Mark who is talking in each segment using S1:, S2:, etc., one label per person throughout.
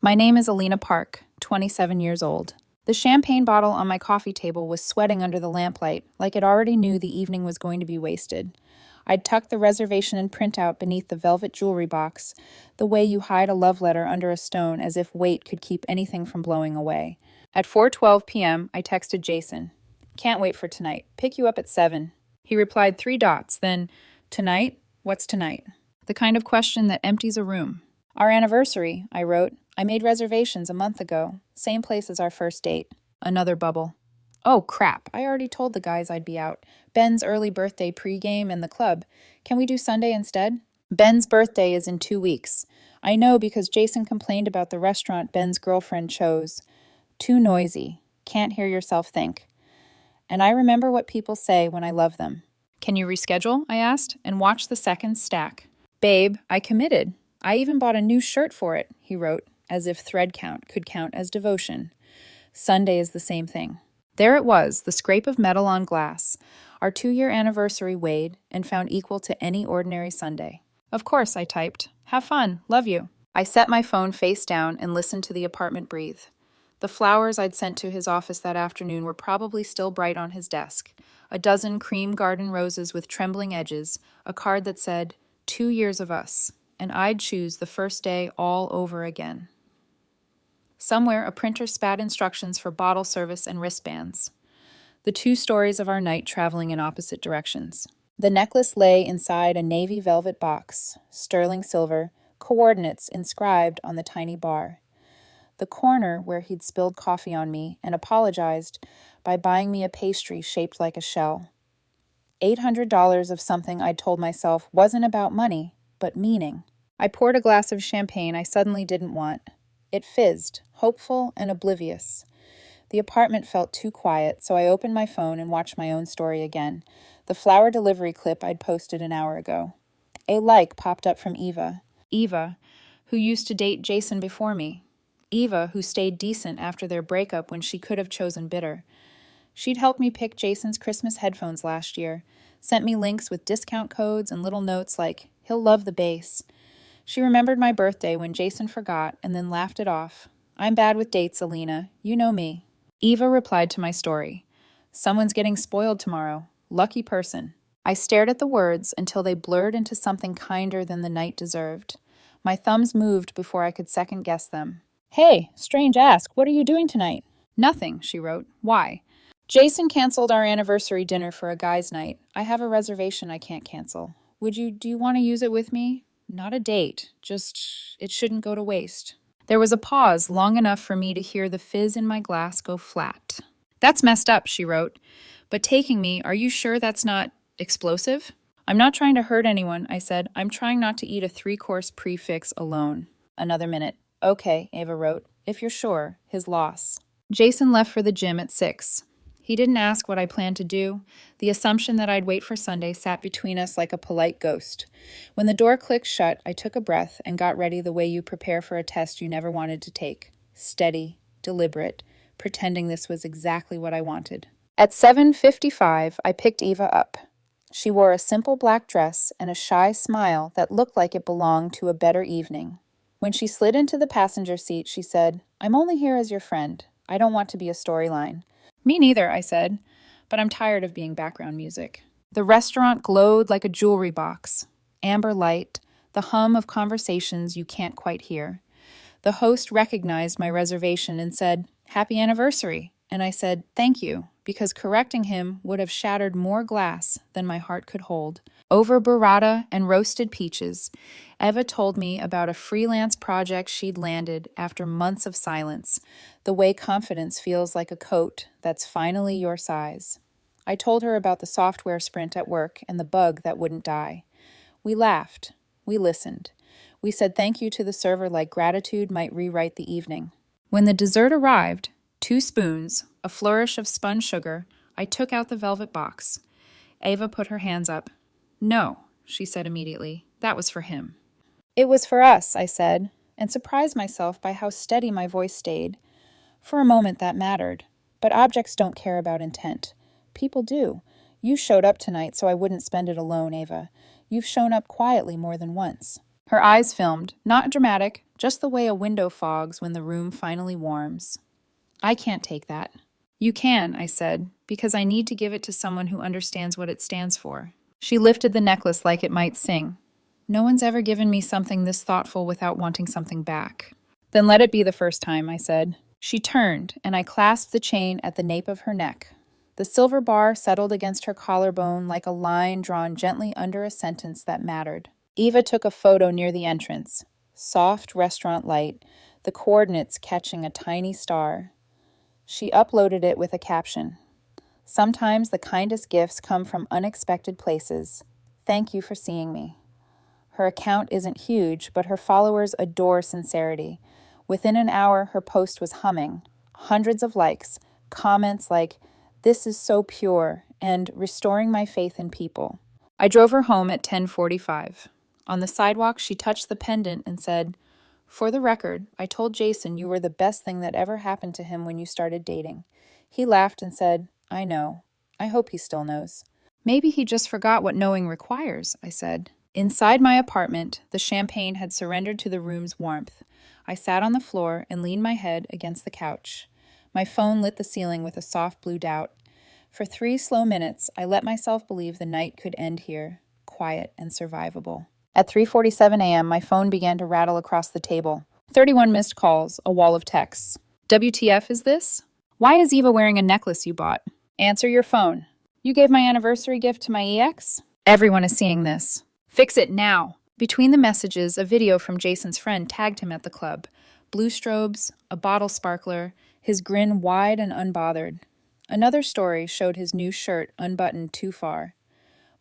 S1: My name is Alina Park, 27 years old. The champagne bottle on my coffee table was sweating under the lamplight, like it already knew the evening was going to be wasted. I'd tucked the reservation and printout beneath the velvet jewelry box, the way you hide a love letter under a stone as if weight could keep anything from blowing away. At 4:12 p.m., I texted Jason. Can't wait for tonight. Pick you up at 7. He replied 3 dots, then, tonight? What's tonight? The kind of question that empties a room. Our anniversary, I wrote. I made reservations a month ago. Same place as our first date. Another bubble. Oh, crap. I already told the guys I'd be out. Ben's early birthday pregame and the club. Can we do Sunday instead? Ben's birthday is in 2 weeks. I know because Jason complained about the restaurant Ben's girlfriend chose. Too noisy. Can't hear yourself think. And I remember what people say when I love them. Can you reschedule? I asked, and watched the seconds stack. Babe, I committed. I even bought a new shirt for it, he wrote, as if thread count could count as devotion. Sunday is the same thing. There it was, the scrape of metal on glass. Our 2-year anniversary weighed and found equal to any ordinary Sunday. Of course, I typed. Have fun. Love you. I set my phone face down and listened to the apartment breathe. The flowers I'd sent to his office that afternoon were probably still bright on his desk. A dozen cream garden roses with trembling edges, a card that said, 2 years of us, and I'd choose the first day all over again. Somewhere, a printer spat instructions for bottle service and wristbands. The 2 stories of our night traveling in opposite directions. The necklace lay inside a navy velvet box, sterling silver, coordinates inscribed on the tiny bar. The corner where he'd spilled coffee on me and apologized by buying me a pastry shaped like a shell. $800 of something I'd told myself wasn't about money, but meaning. I poured a glass of champagne I suddenly didn't want. It fizzed, hopeful and oblivious. The apartment felt too quiet, so I opened my phone and watched my own story again, the flower delivery clip I'd posted an hour ago. A like popped up from Eva. Eva, who used to date Jason before me. Eva, who stayed decent after their breakup when she could have chosen bitter. She'd helped me pick Jason's Christmas headphones last year, sent me links with discount codes and little notes like, he'll love the bass. She remembered my birthday when Jason forgot and then laughed it off. I'm bad with dates, Alina. You know me. Eva replied to my story. Someone's getting spoiled tomorrow. Lucky person. I stared at the words until they blurred into something kinder than the night deserved. My thumbs moved before I could second guess them. Hey, strange ask, what are you doing tonight? Nothing, she wrote. Why? Jason canceled our anniversary dinner for a guy's night. I have a reservation I can't cancel. Do you want to use it with me? Not a date, just it shouldn't go to waste. There was a pause long enough for me to hear the fizz in my glass go flat. That's messed up, she wrote. But taking me, are you sure that's not explosive? I'm not trying to hurt anyone, I said. I'm trying not to eat a 3-course prefix alone. Another minute. Okay, Ava wrote. If you're sure, his loss. Jason left for the gym at 6. He didn't ask what I planned to do. The assumption that I'd wait for Sunday sat between us like a polite ghost. When the door clicked shut, I took a breath and got ready the way you prepare for a test you never wanted to take. Steady, deliberate, pretending this was exactly what I wanted. At 7:55, I picked Eva up. She wore a simple black dress and a shy smile that looked like it belonged to a better evening. When she slid into the passenger seat, she said, I'm only here as your friend. I don't want to be a storyline. Me neither, I said, but I'm tired of being background music. The restaurant glowed like a jewelry box. Amber light, the hum of conversations you can't quite hear. The host recognized my reservation and said, Happy anniversary. And I said, thank you, because correcting him would have shattered more glass than my heart could hold. Over burrata and roasted peaches, Eva told me about a freelance project she'd landed after months of silence, the way confidence feels like a coat that's finally your size. I told her about the software sprint at work and the bug that wouldn't die. We laughed. We listened. We said thank you to the server like gratitude might rewrite the evening. When the dessert arrived, 2 spoons, a flourish of spun sugar, I took out the velvet box. Ava put her hands up. No, she said immediately. That was for him. It was for us, I said, and surprised myself by how steady my voice stayed. For a moment that mattered. But objects don't care about intent. People do. You showed up tonight so I wouldn't spend it alone, Ava. You've shown up quietly more than once. Her eyes filmed, not dramatic, just the way a window fogs when the room finally warms. I can't take that. You can, I said, because I need to give it to someone who understands what it stands for. She lifted the necklace like it might sing. No one's ever given me something this thoughtful without wanting something back. Then let it be the first time, I said. She turned, and I clasped the chain at the nape of her neck. The silver bar settled against her collarbone like a line drawn gently under a sentence that mattered. Eva took a photo near the entrance. Soft restaurant light, the coordinates catching a tiny star. She uploaded it with a caption. Sometimes the kindest gifts come from unexpected places. Thank you for seeing me. Her account isn't huge, but her followers adore sincerity. Within an hour, her post was humming. Hundreds of likes, comments like, "This is so pure," and "restoring my faith in people." I drove her home at 10:45. On the sidewalk, she touched the pendant and said, "For the record, I told Jason you were the best thing that ever happened to him when you started dating." He laughed and said, "I know. I hope he still knows." "Maybe he just forgot what knowing requires," I said. Inside my apartment, the champagne had surrendered to the room's warmth. I sat on the floor and leaned my head against the couch. My phone lit the ceiling with a soft blue doubt. For 3 slow minutes, I let myself believe the night could end here, quiet and survivable. At 3:47 a.m., my phone began to rattle across the table. 31 missed calls, a wall of texts. WTF is this? Why is Eva wearing a necklace you bought? Answer your phone. You gave my anniversary gift to my EX? Everyone is seeing this. Fix it now. Between the messages, a video from Jason's friend tagged him at the club. Blue strobes, a bottle sparkler, his grin wide and unbothered. Another story showed his new shirt unbuttoned too far.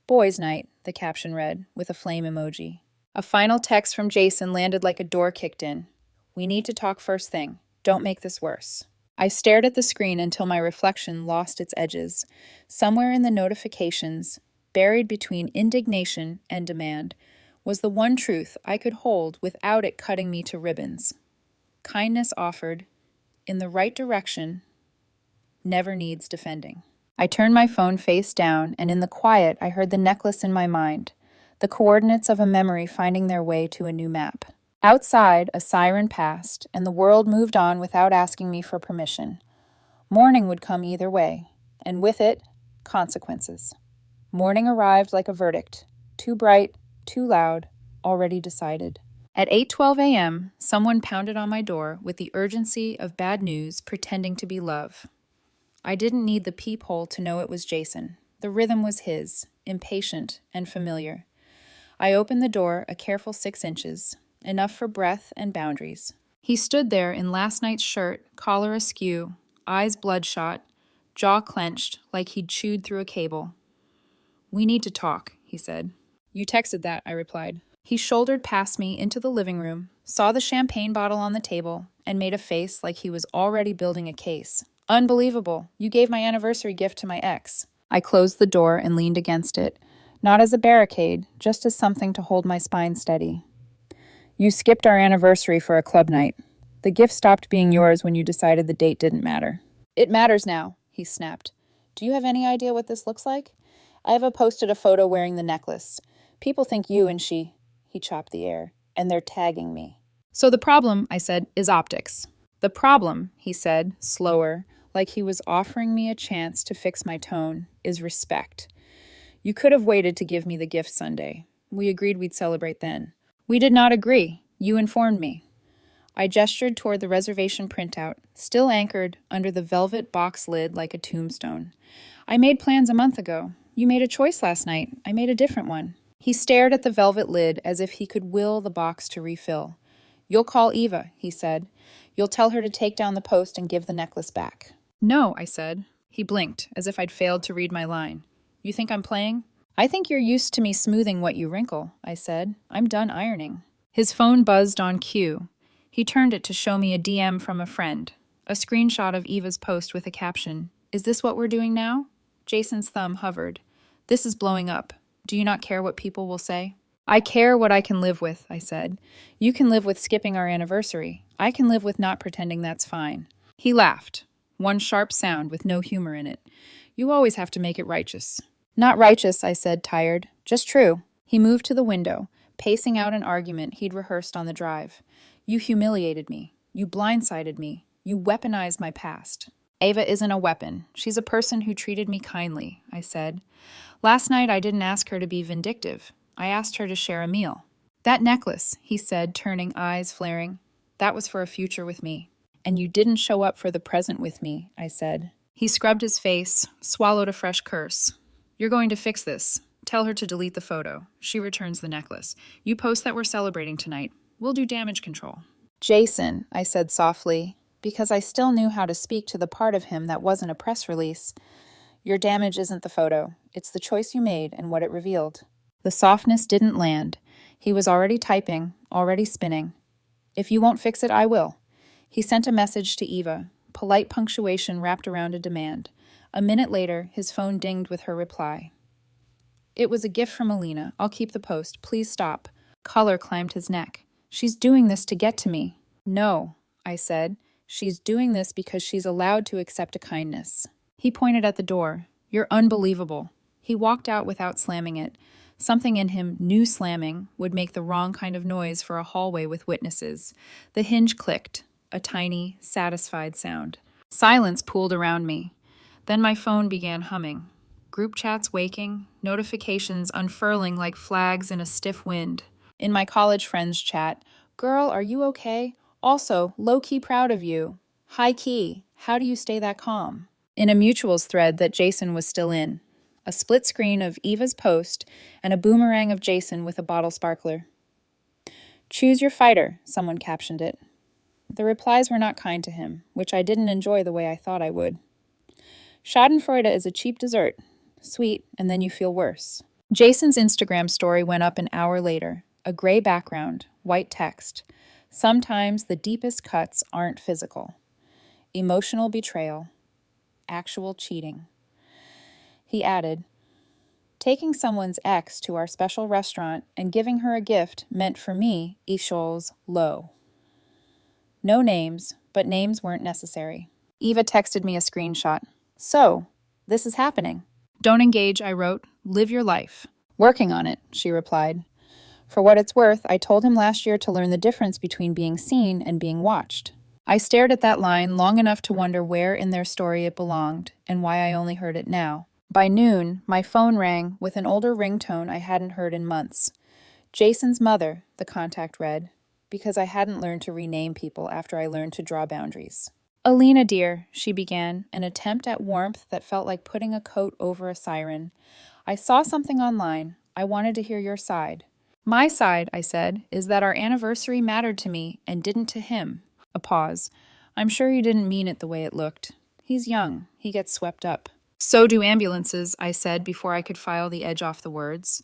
S1: Boys' night, the caption read, with a flame emoji. A final text from Jason landed like a door kicked in. We need to talk first thing. Don't make this worse. I stared at the screen until my reflection lost its edges. Somewhere in the notifications, buried between indignation and demand, was the one truth I could hold without it cutting me to ribbons. Kindness offered, in the right direction, never needs defending. I turned my phone face down, and in the quiet, I heard the necklace in my mind, the coordinates of a memory finding their way to a new map. Outside, a siren passed, and the world moved on without asking me for permission. Morning would come either way, and with it, consequences. Morning arrived like a verdict, too bright, too loud, already decided. At 8:12 a.m., someone pounded on my door with the urgency of bad news pretending to be love. I didn't need the peephole to know it was Jason. The rhythm was his, impatient and familiar. I opened the door a careful 6 inches, enough for breath and boundaries. He stood there in last night's shirt, collar askew, eyes bloodshot, jaw clenched like he'd chewed through a cable. "We need to talk," he said. "You texted that," I replied. He shouldered past me into the living room, saw the champagne bottle on the table, and made a face like he was already building a case. "Unbelievable. You gave my anniversary gift to my ex." I closed the door and leaned against it, not as a barricade, just as something to hold my spine steady. "You skipped our anniversary for a club night. The gift stopped being yours when you decided the date didn't matter." "It matters now," he snapped. "Do you have any idea what this looks like? Eva posted a photo wearing the necklace. People think you and she," he chopped the air, "and they're tagging me." "So the problem," I said, "is optics." "The problem," he said, slower, like he was offering me a chance to fix my tone, "is respect. You could have waited to give me the gift Sunday. We agreed we'd celebrate then." "We did not agree. You informed me." I gestured toward the reservation printout, still anchored under the velvet box lid like a tombstone. "I made plans a month ago. You made a choice last night. I made a different one." He stared at the velvet lid as if he could will the box to refill. "You'll call Eva," he said. "You'll tell her to take down the post and give the necklace back." "No," I said. He blinked, as if I'd failed to read my line. "You think I'm playing?" "I think you're used to me smoothing what you wrinkle," I said. "I'm done ironing." His phone buzzed on cue. He turned it to show me a DM from a friend, a screenshot of Eva's post with a caption, "Is this what we're doing now?" Jason's thumb hovered. "This is blowing up. Do you not care what people will say?" "I care what I can live with," I said. "You can live with skipping our anniversary. I can live with not pretending that's fine." He laughed, one sharp sound with no humor in it. "You always have to make it righteous." "Not righteous," I said, tired. "Just true." He moved to the window, pacing out an argument he'd rehearsed on the drive. You humiliated me. You blindsided me. You weaponized my past. Ava isn't a weapon. She's a person who treated me kindly, I said. Last night I didn't ask her to be vindictive. I asked her to share a meal. That necklace, he said, turning, eyes flaring. That was for a future with me. And you didn't show up for the present with me, I said. He scrubbed his face, swallowed a fresh curse. You're going to fix this. Tell her to delete the photo. She returns the necklace. You post that we're celebrating tonight. We'll do damage control. Jason, I said softly, because I still knew how to speak to the part of him that wasn't a press release. Your damage isn't the photo. It's the choice you made and what it revealed. The softness didn't land. He was already typing, already spinning. If you won't fix it, I will. He sent a message to Eva, polite punctuation wrapped around a demand. A minute later, his phone dinged with her reply. It was a gift from Alina. I'll keep the post. Please stop. Color climbed his neck. She's doing this to get to me. No, I said. She's doing this because she's allowed to accept a kindness. He pointed at the door. You're unbelievable. He walked out without slamming it. Something in him knew slamming would make the wrong kind of noise for a hallway with witnesses. The hinge clicked, a tiny, satisfied sound. Silence pooled around me. Then my phone began humming. Group chats waking, notifications unfurling like flags in a stiff wind. In my college friends chat, girl, are you okay? Also, low-key proud of you. High-key, how do you stay that calm? In a mutuals thread that Jason was still in. A split screen of Eva's post and a boomerang of Jason with a bottle sparkler. Choose your fighter, someone captioned it. The replies were not kind to him, which I didn't enjoy the way I thought I would. Schadenfreude is a cheap dessert. Sweet, and then you feel worse. Jason's Instagram story went up an hour later. A gray background, white text. Sometimes the deepest cuts aren't physical. Emotional betrayal. Actual cheating. He added, taking someone's ex to our special restaurant and giving her a gift meant for me equals low. No names, but names weren't necessary. Eva texted me a screenshot. So, this is happening. Don't engage, I wrote. Live your life. Working on it, she replied. For what it's worth, I told him last year to learn the difference between being seen and being watched. I stared at that line long enough to wonder where in their story it belonged and why I only heard it now. By noon, my phone rang with an older ringtone I hadn't heard in months. Jason's mother, the contact read, because I hadn't learned to rename people after I learned to draw boundaries. Alina, dear, she began, an attempt at warmth that felt like putting a coat over a siren. I saw something online. I wanted to hear your side. My side, I said, is that our anniversary mattered to me and didn't to him. A pause. I'm sure he didn't mean it the way it looked. He's young. He gets swept up. So do ambulances, I said before I could file the edge off the words.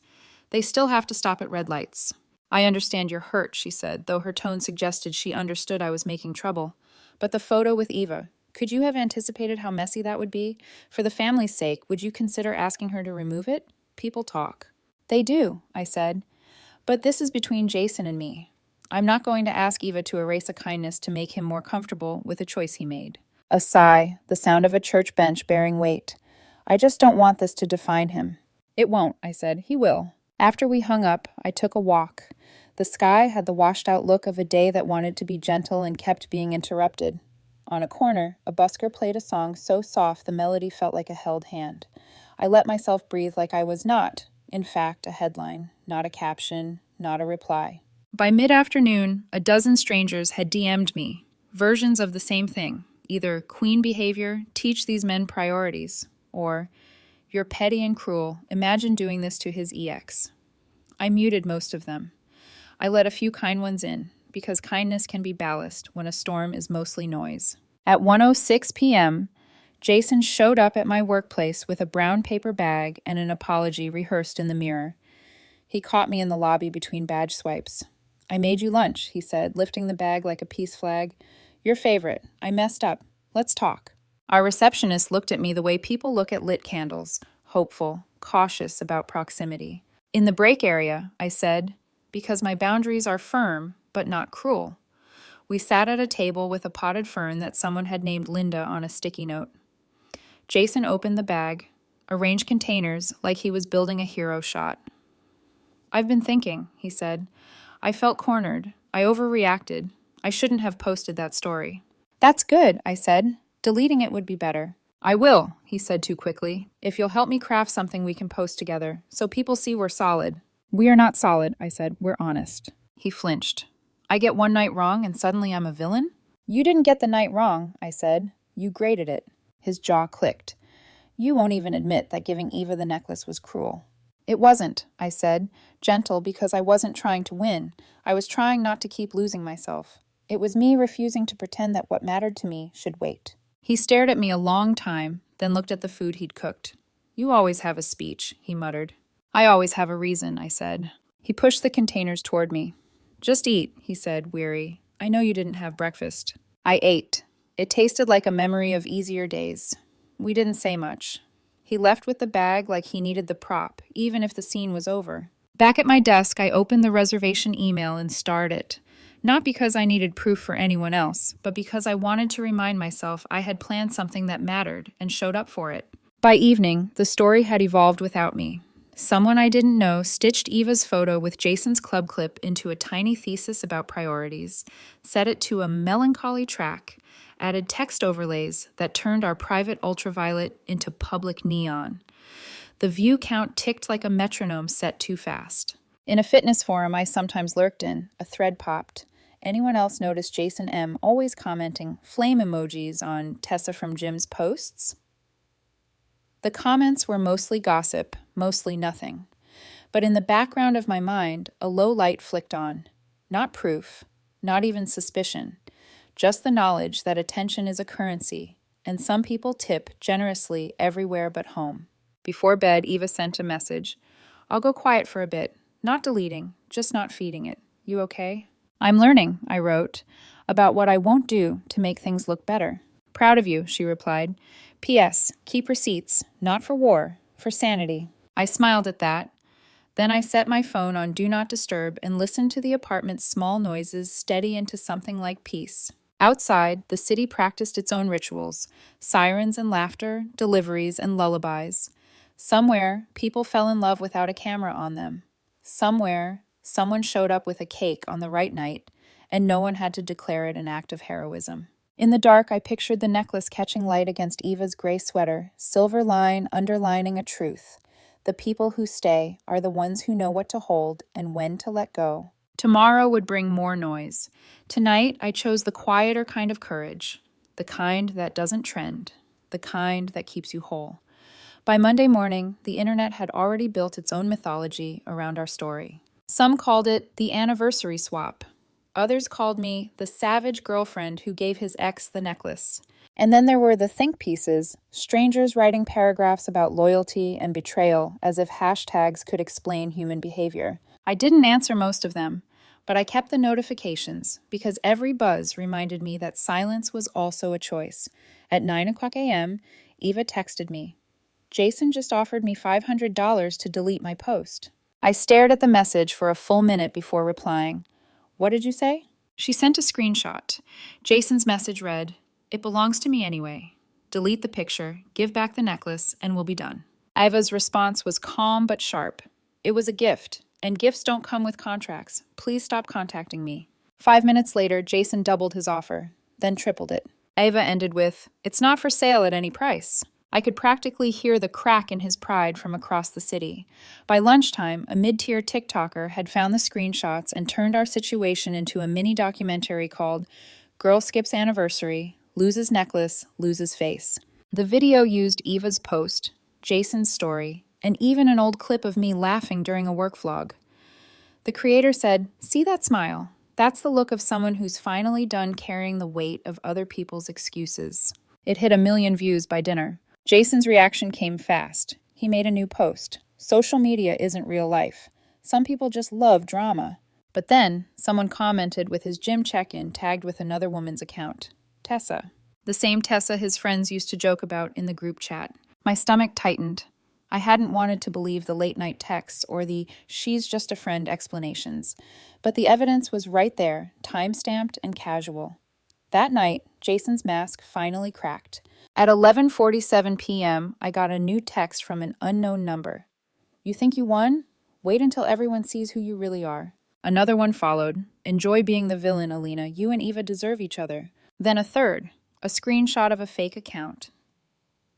S1: They still have to stop at red lights. I understand you're hurt, she said, though her tone suggested she understood I was making trouble. But the photo with Eva, could you have anticipated how messy that would be? For the family's sake, would you consider asking her to remove it? People talk. They do, I said. But this is between Jason and me. I'm not going to ask Eva to erase a kindness to make him more comfortable with a choice he made. A sigh, the sound of a church bench bearing weight. I just don't want this to define him. It won't, I said. He will. After we hung up, I took a walk. The sky had the washed-out look of a day that wanted to be gentle and kept being interrupted. On a corner, a busker played a song so soft the melody felt like a held hand. I let myself breathe like I was not, in fact, a headline, not a caption, not a reply. By mid-afternoon, a dozen strangers had DM'd me, versions of the same thing, either queen behavior, teach these men priorities, or you're petty and cruel, imagine doing this to his EX. I muted most of them. I let a few kind ones in, because kindness can be ballast when a storm is mostly noise. At 1:06 p.m., Jason showed up at my workplace with a brown paper bag and an apology rehearsed in the mirror. He caught me in the lobby between badge swipes. I made you lunch, he said, lifting the bag like a peace flag. Your favorite. I messed up. Let's talk. Our receptionist looked at me the way people look at lit candles, hopeful, cautious about proximity. In the break area, I said, because my boundaries are firm, but not cruel. We sat at a table with a potted fern that someone had named Linda on a sticky note. Jason opened the bag, arranged containers like he was building a hero shot. I've been thinking, he said. I felt cornered. I overreacted. I shouldn't have posted that story. That's good, I said. Deleting it would be better. I will, he said too quickly, if you'll help me craft something we can post together, so people see we're solid. We are not solid, I said. We're honest. He flinched. I get one night wrong and suddenly I'm a villain? You didn't get the night wrong, I said. You graded it. His jaw clicked. You won't even admit that giving Eva the necklace was cruel. It wasn't, I said, gentle because I wasn't trying to win. I was trying not to keep losing myself. It was me refusing to pretend that what mattered to me should wait. He stared at me a long time, then looked at the food he'd cooked. You always have a speech, he muttered. I always have a reason, I said. He pushed the containers toward me. Just eat, he said, weary. I know you didn't have breakfast. I ate. It tasted like a memory of easier days. We didn't say much. He left with the bag like he needed the prop, even if the scene was over. Back at my desk, I opened the reservation email and starred it. Not because I needed proof for anyone else, but because I wanted to remind myself I had planned something that mattered and showed up for it. By evening, the story had evolved without me. Someone I didn't know stitched Eva's photo with Jason's club clip into a tiny thesis about priorities, set it to a melancholy track, added text overlays that turned our private ultraviolet into public neon. The view count ticked like a metronome set too fast. In a fitness forum I sometimes lurked in, a thread popped. Anyone else notice Jason M. always commenting flame emojis on Tessa from Gym's posts? The comments were mostly gossip, mostly nothing. But in the background of my mind, a low light flicked on. Not proof, not even suspicion. Just the knowledge that attention is a currency, and some people tip generously everywhere but home. Before bed, Eva sent a message. I'll go quiet for a bit. Not deleting, just not feeding it. You okay? I'm learning, I wrote, about what I won't do to make things look better. Proud of you, she replied. P.S. Keep receipts, not for war, for sanity. I smiled at that. Then I set my phone on Do Not Disturb and listened to the apartment's small noises steady into something like peace. Outside, the city practiced its own rituals, sirens and laughter, deliveries and lullabies. Somewhere, people fell in love without a camera on them. Somewhere, someone showed up with a cake on the right night, and no one had to declare it an act of heroism. In the dark, I pictured the necklace catching light against Eva's gray sweater, silver line underlining a truth. The people who stay are the ones who know what to hold and when to let go. Tomorrow would bring more noise. Tonight, I chose the quieter kind of courage, the kind that doesn't trend, the kind that keeps you whole. By Monday morning, the internet had already built its own mythology around our story. Some called it the anniversary swap. Others called me the savage girlfriend who gave his ex the necklace. And then there were the think pieces, strangers writing paragraphs about loyalty and betrayal as if hashtags could explain human behavior. I didn't answer most of them, but I kept the notifications because every buzz reminded me that silence was also a choice. At 9:00 a.m., Eva texted me. Jason just offered me $500 to delete my post. I stared at the message for a full minute before replying. What did you say? She sent a screenshot. Jason's message read, It belongs to me anyway. Delete the picture, give back the necklace, and we'll be done. Iva's response was calm but sharp. It was a gift, and gifts don't come with contracts. Please stop contacting me. 5 minutes later, Jason doubled his offer, then tripled it. Iva ended with, It's not for sale at any price. I could practically hear the crack in his pride from across the city. By lunchtime, a mid-tier TikToker had found the screenshots and turned our situation into a mini documentary called Girl Skips Anniversary, Loses Necklace, Loses Face. The video used Eva's post, Jason's story, and even an old clip of me laughing during a work vlog. The creator said, See that smile? That's the look of someone who's finally done carrying the weight of other people's excuses. It hit 1 million views by dinner. Jason's reaction came fast. He made a new post. Social media isn't real life. Some people just love drama. But then, someone commented with his gym check-in tagged with another woman's account. Tessa. The same Tessa his friends used to joke about in the group chat. My stomach tightened. I hadn't wanted to believe the late-night texts or the she's just a friend explanations. But the evidence was right there, time-stamped and casual. That night, Jason's mask finally cracked. At 11:47 p.m., I got a new text from an unknown number. You think you won? Wait until everyone sees who you really are. Another one followed. Enjoy being the villain, Alina. You and Eva deserve each other. Then a third, a screenshot of a fake account.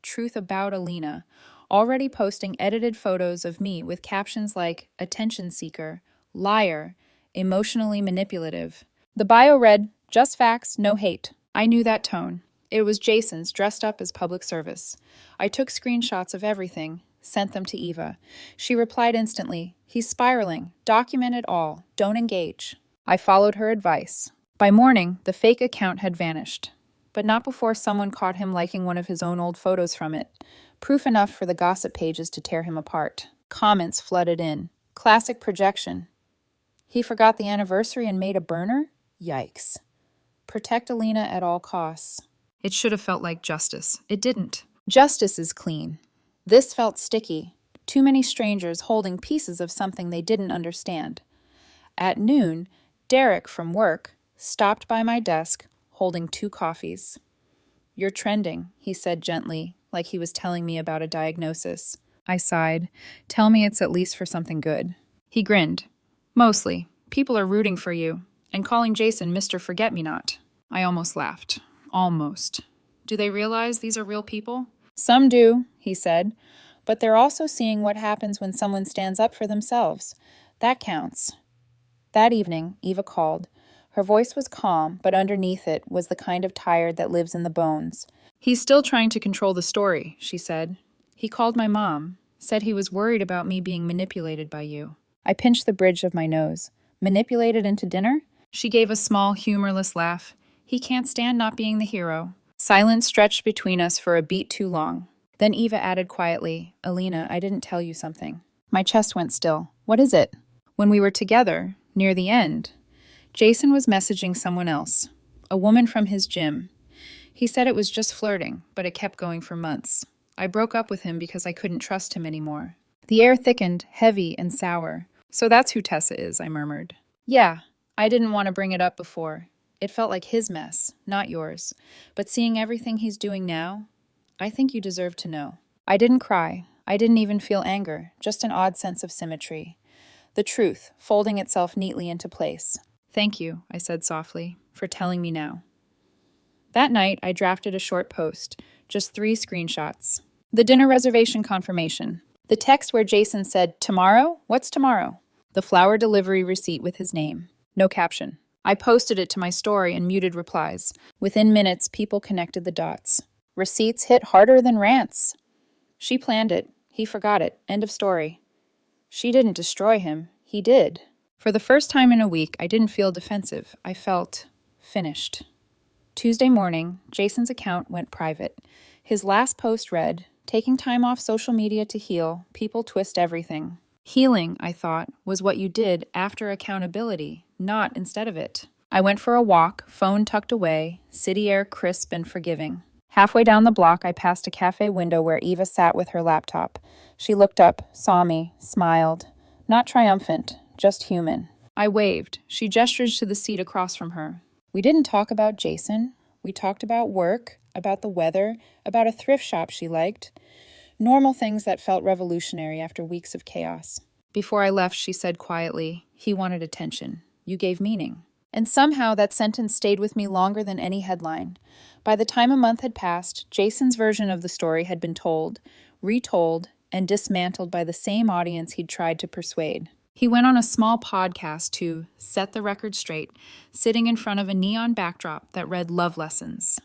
S1: Truth about Alina, already posting edited photos of me with captions like attention seeker, liar, emotionally manipulative. The bio read, just facts, no hate. I knew that tone. It was Jason's, dressed up as public service. I took screenshots of everything, sent them to Eva. She replied instantly, he's spiraling. Document it all. Don't engage. I followed her advice. By morning, the fake account had vanished, but not before someone caught him liking one of his own old photos from it. Proof enough for the gossip pages to tear him apart. Comments flooded in. Classic projection. He forgot the anniversary and made a burner? Yikes. Protect Alina at all costs. It should have felt like justice. It didn't. Justice is clean. This felt sticky. Too many strangers holding pieces of something they didn't understand. At noon, Derek from work stopped by my desk holding 2 coffees. You're trending, he said gently, like he was telling me about a diagnosis. I sighed. Tell me it's at least for something good. He grinned. Mostly. People are rooting for you, and calling Jason Mr. Forget-Me-Not. I almost laughed. Almost. Do they realize these are real people? Some do, he said, but they're also seeing what happens when someone stands up for themselves. That counts. That evening, Eva called. Her voice was calm, but underneath it was the kind of tired that lives in the bones. He's still trying to control the story, she said. He called my mom, said he was worried about me being manipulated by you. I pinched the bridge of my nose. Manipulated into dinner? She gave a small, humorless laugh. He can't stand not being the hero. Silence stretched between us for a beat too long. Then Eva added quietly, Alina, I didn't tell you something. My chest went still. What is it? When we were together, near the end, Jason was messaging someone else, a woman from his gym. He said it was just flirting, but it kept going for months. I broke up with him because I couldn't trust him anymore. The air thickened, heavy and sour. So that's who Tessa is, I murmured. Yeah, I didn't want to bring it up before. It felt like his mess, not yours. But seeing everything he's doing now, I think you deserve to know. I didn't cry. I didn't even feel anger, just an odd sense of symmetry. The truth, folding itself neatly into place. Thank you, I said softly, for telling me now. That night, I drafted a short post, just 3 screenshots. The dinner reservation confirmation. The text where Jason said, tomorrow? What's tomorrow? The flower delivery receipt with his name. No caption. I posted it to my story and muted replies. Within minutes, people connected the dots. Receipts hit harder than rants. She planned it. He forgot it. End of story. She didn't destroy him. He did. For the first time in a week, I didn't feel defensive. I felt finished. Tuesday morning, Jason's account went private. His last post read, taking time off social media to heal, people twist everything. Healing, I thought, was what you did after accountability, not instead of it. I went for a walk, phone tucked away, city air crisp and forgiving. Halfway down the block, I passed a cafe window where Eva sat with her laptop. She looked up, saw me, smiled. Not triumphant, just human. I waved. She gestured to the seat across from her. We didn't talk about Jason. We talked about work, about the weather, about a thrift shop she liked. Normal things that felt revolutionary after weeks of chaos. Before I left, she said quietly, he wanted attention. You gave meaning. And somehow that sentence stayed with me longer than any headline. By the time a month had passed, Jason's version of the story had been told, retold, and dismantled by the same audience he'd tried to persuade. He went on a small podcast to set the record straight, sitting in front of a neon backdrop that read love lessons.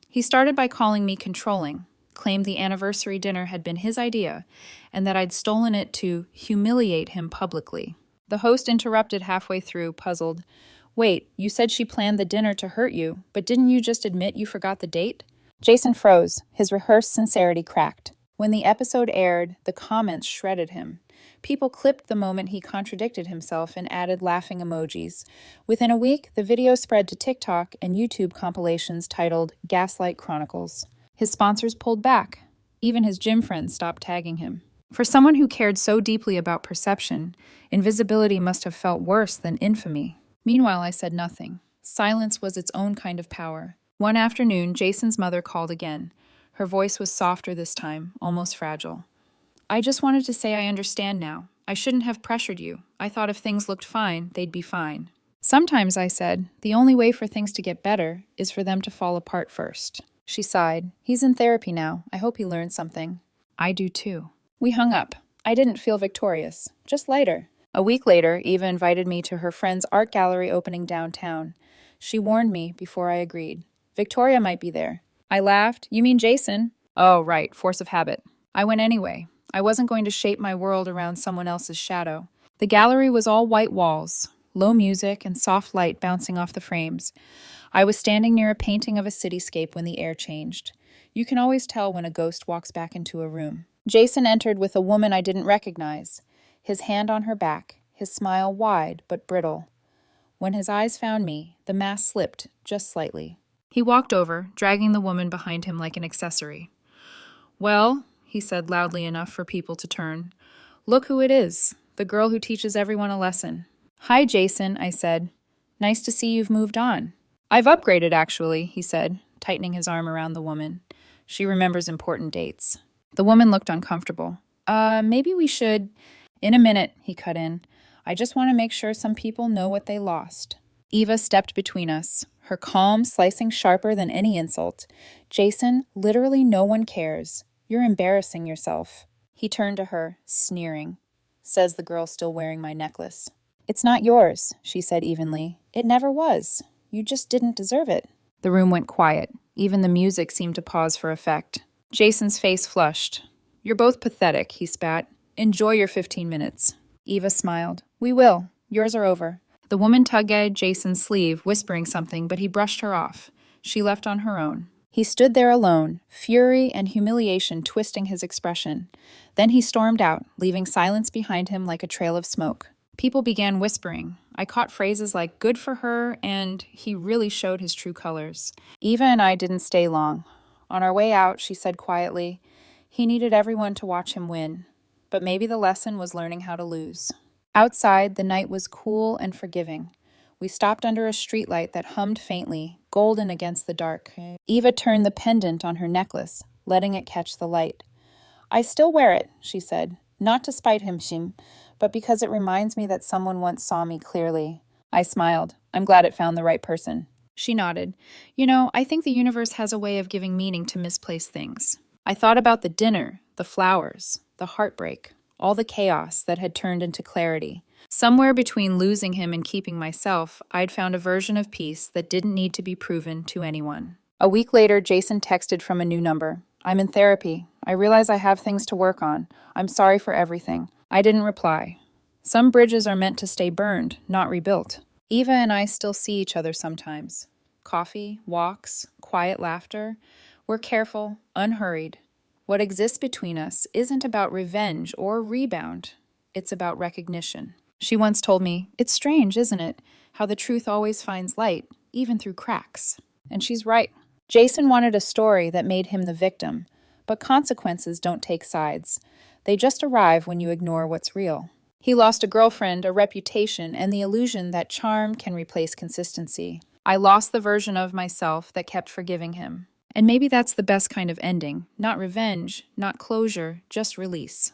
S1: He started by calling me controlling, claimed the anniversary dinner had been his idea, and that I'd stolen it to humiliate him publicly. The host interrupted halfway through, puzzled. Wait, you said she planned the dinner to hurt you, but didn't you just admit you forgot the date? Jason froze. His rehearsed sincerity cracked. When the episode aired, the comments shredded him. People clipped the moment he contradicted himself and added laughing emojis. Within a week, the video spread to TikTok and YouTube compilations titled Gaslight Chronicles. His sponsors pulled back. Even his gym friends stopped tagging him. For someone who cared so deeply about perception, invisibility must have felt worse than infamy. Meanwhile, I said nothing. Silence was its own kind of power. One afternoon, Jason's mother called again. Her voice was softer this time, almost fragile. I just wanted to say I understand now. I shouldn't have pressured you. I thought if things looked fine, they'd be fine. Sometimes, I said, the only way for things to get better is for them to fall apart first. She sighed. He's in therapy now. I hope he learned something. I do too. We hung up. I didn't feel victorious, just lighter. A week later, Eva invited me to her friend's art gallery opening downtown. She warned me before I agreed. Victoria might be there. I laughed. You mean Jason? Oh, right, force of habit. I went anyway. I wasn't going to shape my world around someone else's shadow. The gallery was all white walls, low music and soft light bouncing off the frames. I was standing near a painting of a cityscape when the air changed. You can always tell when a ghost walks back into a room. Jason entered with a woman I didn't recognize, his hand on her back, his smile wide but brittle. When his eyes found me, the mask slipped just slightly. He walked over, dragging the woman behind him like an accessory. Well, he said loudly enough for people to turn. Look who it is, the girl who teaches everyone a lesson. Hi, Jason, I said. Nice to see you've moved on. I've upgraded, actually, he said, tightening his arm around the woman. She remembers important dates. The woman looked uncomfortable. Maybe we should... In a minute, he cut in. I just want to make sure some people know what they lost. Eva stepped between us, her calm slicing sharper than any insult. Jason, literally no one cares. You're embarrassing yourself. He turned to her, sneering. Says the girl still wearing my necklace. It's not yours, she said evenly. It never was. You just didn't deserve it. The room went quiet. Even the music seemed to pause for effect. Jason's face flushed. You're both pathetic, he spat. Enjoy your 15 minutes. Eva smiled. We will. Yours are over. The woman tugged at Jason's sleeve, whispering something, but he brushed her off. She left on her own. He stood there alone, fury and humiliation twisting his expression. Then he stormed out, leaving silence behind him like a trail of smoke. People began whispering. I caught phrases like, good for her, and he really showed his true colors. Eva and I didn't stay long. On our way out, she said quietly, he needed everyone to watch him win. But maybe the lesson was learning how to lose. Outside, the night was cool and forgiving. We stopped under a streetlight that hummed faintly, golden against the dark. Eva turned the pendant on her necklace, letting it catch the light. I still wear it, she said, not to spite him, but because it reminds me that someone once saw me clearly. I smiled. I'm glad it found the right person. She nodded. You know, I think the universe has a way of giving meaning to misplaced things. I thought about the dinner, the flowers, the heartbreak, all the chaos that had turned into clarity. Somewhere between losing him and keeping myself, I'd found a version of peace that didn't need to be proven to anyone. A week later, Jason texted from a new number. I'm in therapy. I realize I have things to work on. I'm sorry for everything. I didn't reply. Some bridges are meant to stay burned, not rebuilt. Eva and I still see each other sometimes. Coffee, walks, quiet laughter. We're careful, unhurried. What exists between us isn't about revenge or rebound. It's about recognition. She once told me, it's strange, isn't it, how the truth always finds light, even through cracks. And she's right. Jason wanted a story that made him the victim, but consequences don't take sides. They just arrive when you ignore what's real. He lost a girlfriend, a reputation, and the illusion that charm can replace consistency. I lost the version of myself that kept forgiving him. And maybe that's the best kind of ending. Not revenge, not closure, just release.